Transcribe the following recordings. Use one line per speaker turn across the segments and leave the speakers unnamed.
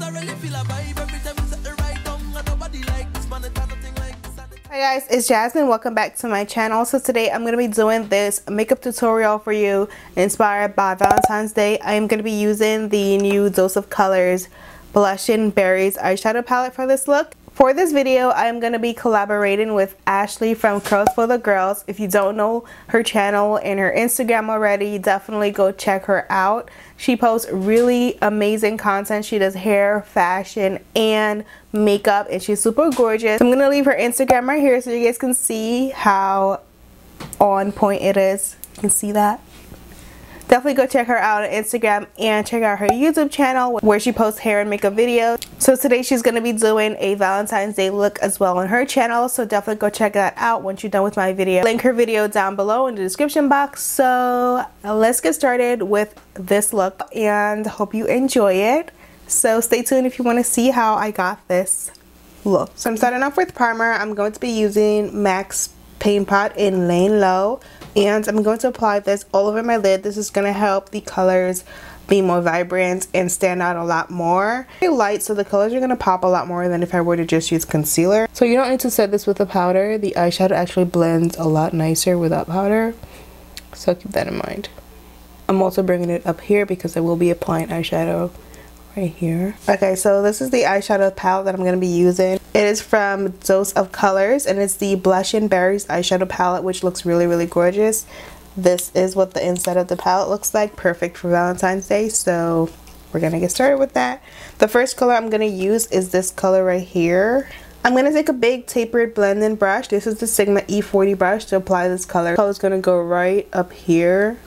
Hi guys, it's Jasmine. Welcome back to my channel. So today I'm going to be doing this makeup tutorial for you inspired by Valentine's Day. I am going to be using the new Dose of Colors Blush and Berries eyeshadow palette for this look. For this video, I am going to be collaborating with Ashley from CURLSFOTHEGIRLS. If you don't know her channel and her Instagram already, definitely go check her out. She posts really amazing content. She does hair, fashion, and makeup, and she's super gorgeous. I'm going to leave her Instagram right here so you guys can see how on point it is. You can see that. Definitely go check her out on Instagram and check out her YouTube channel where she posts hair and makeup videos. So today she's going to be doing a Valentine's Day look as well on her channel. So definitely go check that out once you're done with my video. Link her video down below in the description box. So let's get started with this look and hope you enjoy it. So stay tuned if you want to see how I got this look. So I'm starting off with primer. I'm going to be using MAC's Paint Pot in Laying Low. And I'm going to apply this all over my lid. This is going to help the colors be more vibrant and stand out a lot more. Very light, so the colors are going to pop a lot more than if I were to just use concealer. So you don't need to set this with a powder. The eyeshadow actually blends a lot nicer without powder. So keep that in mind. I'm also bringing it up here because I will be applying eyeshadow right here. Okay, so this is the eyeshadow palette that I'm going to be using. It is from Dose of Colors and it's the Blush and Berries eyeshadow palette, which looks really gorgeous. This is what the inside of the palette looks like, perfect for Valentine's Day. So we're going to get started with that. The first color I'm going to use is this color right here. I'm going to take a big tapered blending brush. This is the Sigma E40 brush to apply this color. The color is going to go right up here.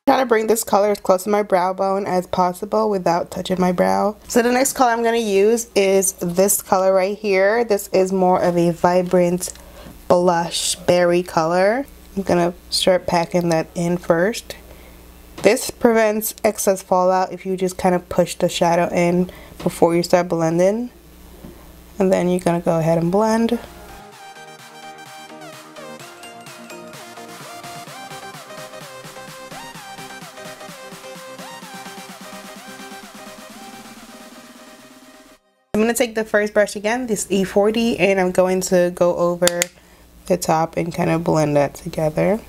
Trying to bring this color as close to my brow bone as possible without touching my brow. So the next color I'm going to use is this color right here. This is more of a vibrant blush berry color. I'm going to start packing that in first. This prevents excess fallout if you just kind of push the shadow in before you start blending. And then you're going to go ahead and blend. I'm going to take the first brush again, this E40, and I'm going to go over the top and kind of blend that together.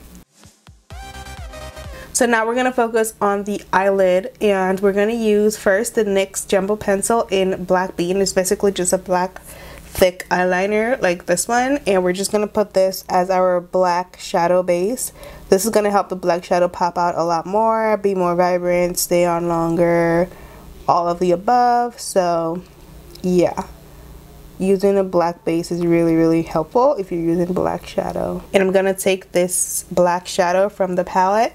So now we're going to focus on the eyelid, and we're going to use first the NYX Jumbo Pencil in Black Bean. It's basically just a black thick eyeliner like this one, and we're just going to put this as our black shadow base. This is going to help the black shadow pop out a lot more, be more vibrant, stay on longer, all of the above. So yeah, using a black base is really helpful if you're using black shadow. And I'm gonna take this black shadow from the palette.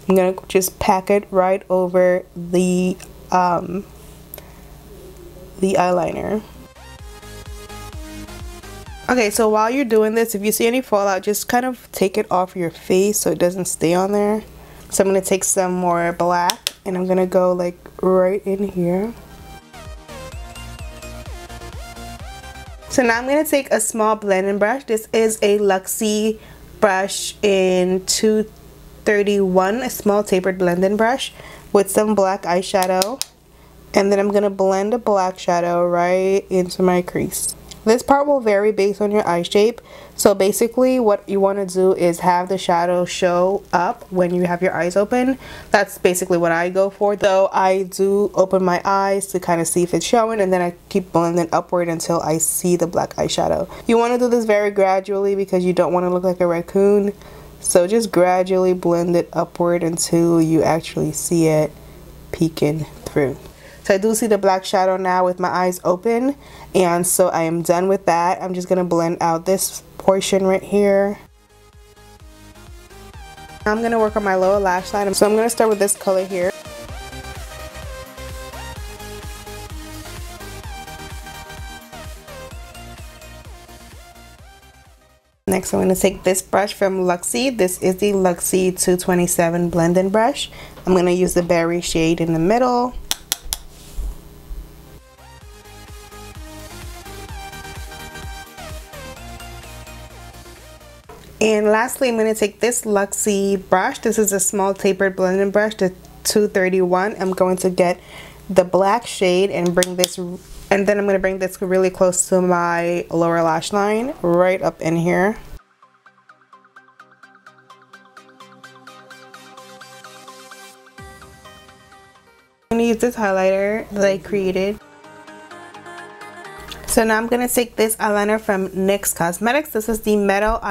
I'm gonna just pack it right over the eyeliner. Okay, so while you're doing this, if you see any fallout, just kind of take it off your face so it doesn't stay on there. So I'm gonna take some more black and I'm gonna go like right in here. So now I'm going to take a small blending brush. This is a Luxie brush in 231, a small tapered blending brush with some black eyeshadow. And then I'm going to blend the black shadow right into my crease. This part will vary based on your eye shape. So basically what you want to do is have the shadow show up when you have your eyes open. That's basically what I go for. Though I do open my eyes to kind of see if it's showing, and then I keep blending upward until I see the black eyeshadow. You want to do this very gradually because you don't want to look like a raccoon. So just gradually blend it upward until you actually see it peeking through. So I do see the black shadow now with my eyes open, and so I am done with that. I'm just going to blend out this portion right here. I'm going to work on my lower lash line, so I'm going to start with this color here. Next, I'm going to take this brush from Luxie. This is the Luxie 227 blending brush. I'm going to use the berry shade in the middle. And lastly, I'm going to take this Luxie brush. This is a small tapered blending brush, the 231. I'm going to get the black shade and bring this, and then I'm going to bring this really close to my lower lash line, right up in here. I'm going to use this highlighter that I created. So now I'm going to take this eyeliner from NYX Cosmetics. This is the metallic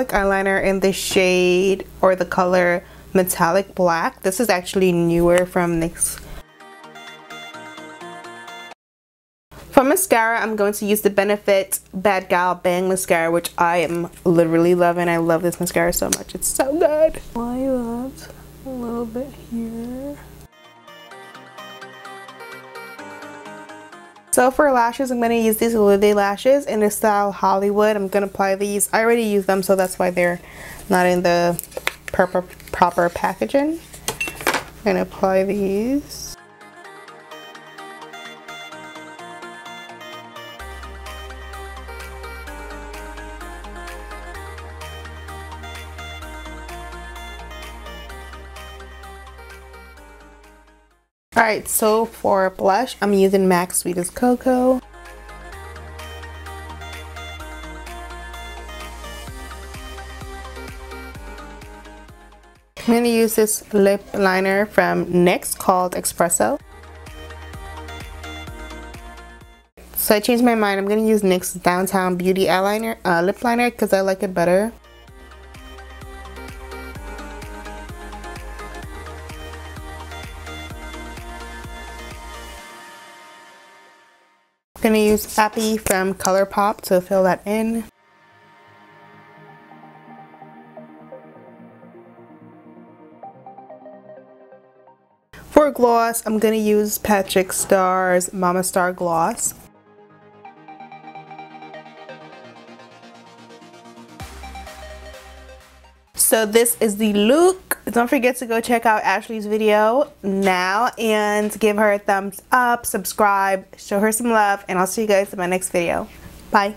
eyeliner in the shade or the color metallic black. This is actually newer from NYX. For mascara, I'm going to use the Benefit Bad Gal Bang Mascara, which I am literally loving. I love this mascara so much. It's so good. Eyelid, a little bit here. So for lashes, I'm going to use these Lilly lashes in the style Hollywood. I'm going to apply these. I already used them, so that's why they're not in the proper packaging. I'm going to apply these. Alright, so for blush, I'm using MAC Sweet as Cocoa. I'm going to use this lip liner from NYX called Espresso. So I changed my mind. I'm going to use NYX Downtown Beauty eyeliner, lip liner because I like it better. I'm going to use Happy from ColourPop to fill that in. For gloss, I'm going to use Patrick Starr's Mama Star Gloss. So this is the look. Don't forget to go check out Ashley's video now and give her a thumbs up, subscribe, show her some love, and I'll see you guys in my next video. Bye.